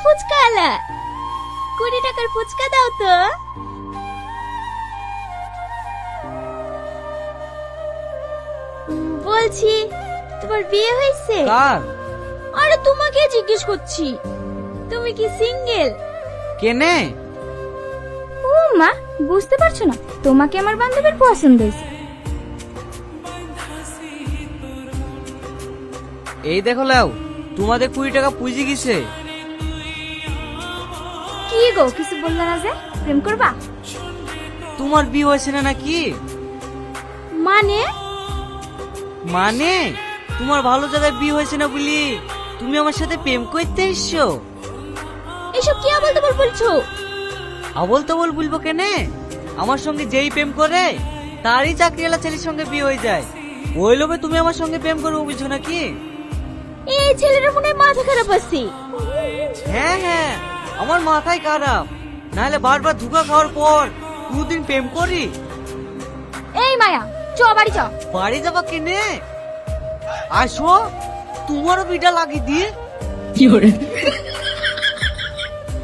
ফুচকা আলা, 20 টাকার ফুচকা দাও তো। বলছি তোমার বিয়ে হয়েছে? কার? আরে তোমাকে জিজ্ঞেস করছি, তুমি কি সিঙ্গেল? কেনে? ও মা, বুঝতে পারছো না? তোমাকে আমার বান্ধবীর পছন্দ হয়েছে। এই দেখো লাও, তোমাদের 20 টাকা পুঁজি গেছে। কি গো, কিছু বললে না যে? প্রেম করবা? তোমার বিয়ে হয়েছে না নাকি? মানে? মানে তোমার ভালো জায়গায় বিয়ে হয়েছে না বলি তুমি আমার সাথে প্রেম করতে এসছো? এসব কি বলতে বলছো? আবল তাবল বলবো কেনে? আমার সঙ্গে যেই প্রেম করে তারই চাকরিওয়ালা ছেলের সঙ্গে বিয়ে হয়ে যায়। ওই লোভে তুমি আমার সঙ্গে প্রেম করবো বুঝছো নাকি? এই ছেলেটার মনে হয় মাথা খারাপ আছে। হ্যাঁ হ্যাঁ, আমার মাথায় খারাপ, নাহলে বারবার ধোঁকা খাওয়ার পর দুদিন প্রেম করি। এই মায়া, চ বাড়ি চ। বাড়ি যাবা কেনে? আসো, তোমারও বিটা লাগিয়ে দিয়ে।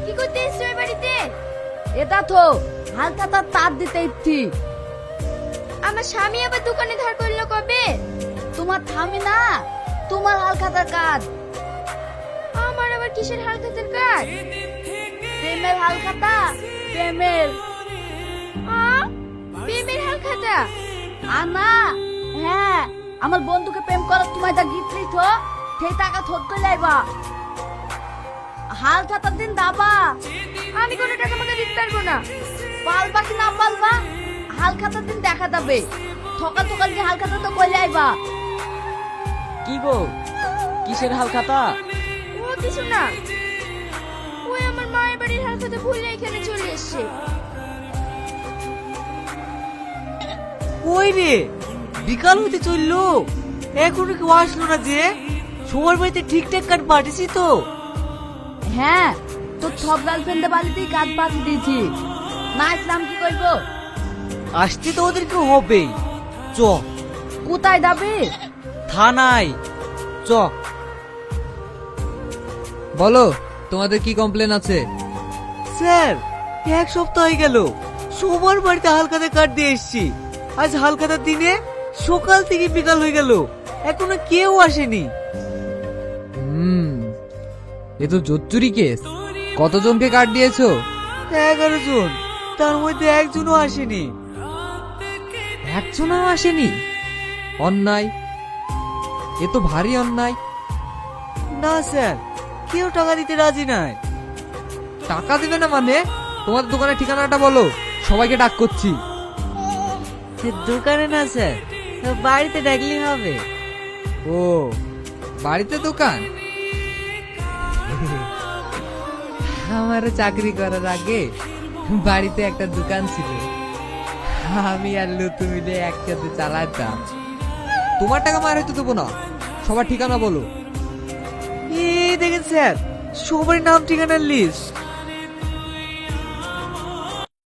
কি করতে এসছো এই বাড়িতে? এটা তো হালকা তার দিতে ইচ্ছি। আমার স্বামী আবার দোকানে ধার করলো কবে? তোমার থামি না, তোমার হালখাতার কাজ। আমার আবার কিসের হালখাতের কাজ? প্রেমের হালখাতা, প্রেমের। প্রেমের হালখাতা? আনা, হ্যাঁ, আমার বন্ধুকে প্রেম করার তোমায় যা গিফট তো সেই টাকা থোট করে লাইবা। হালখাতার দিন দাবা। আমি কোনো টাকা আমাকে দিতে পারবো না। পালবা কি না পালবা, হালখাতার দিন দেখা যাবে। সকাল সকাল কি হালখাতা তো করে লাইবা। কি গো, কিসের হাল খাতা? ও কিছু না, ওই আমার মায়ের বাড়ির হালখাতা ভুলে এখানে চলে এসেছে। ওই রে, বিকাল হতে চললো, এখনো কেউ আসলো না যে? সবার বাড়িতে ঠিকঠাক কাট পাঠিয়েছি তো? হ্যাঁ, তোর সব গার্লফ্রেন্ডের বাড়িতেই কাজ পাঠিয়ে দিয়েছি। না ইসলাম কি করবো? আসতে তো ওদেরকে হবেই। চ কোথায় যাবে? থানায় চ। বলো, তোমাদের কি কমপ্লেন আছে? স্যার, 1 সপ্তাহ হয়ে গেল সবার বাড়িতে হালখাতা কাট দিয়ে এসছি। আজ হালখাতার দিনে সকাল থেকে বিকাল হয়ে গেল, এখনো কেউ আসেনি। এ তো জোচ্চুরি কেস। কতজনকে কার্ড দিয়েছো? 11 জন, তার মধ্যে একজনও আসেনি। একজনও আসেনি? অন্যায়, এ তো ভারী অন্যায়। না স্যার, কেউ টাকা দিতে রাজি নাই। টাকা দিবে না মানে? তোমার দোকানের ঠিকানাটা বলো, সবাইকে ডাক করছি। দোকানে না স্যার, বাড়িতে ডাকলেই হবে। ও, বাড়িতে দোকান? আমারও চাকরি করার আগে বাড়িতে একটা দোকান ছিল, আমি আর লুতু মিলে একসাথে চালাতাম। তোমার টাকা মার হয়তো দেবো না, সবার ঠিকানা বলো। এই দেখেন স্যার, সবার নাম ঠিকানার লিস্ট।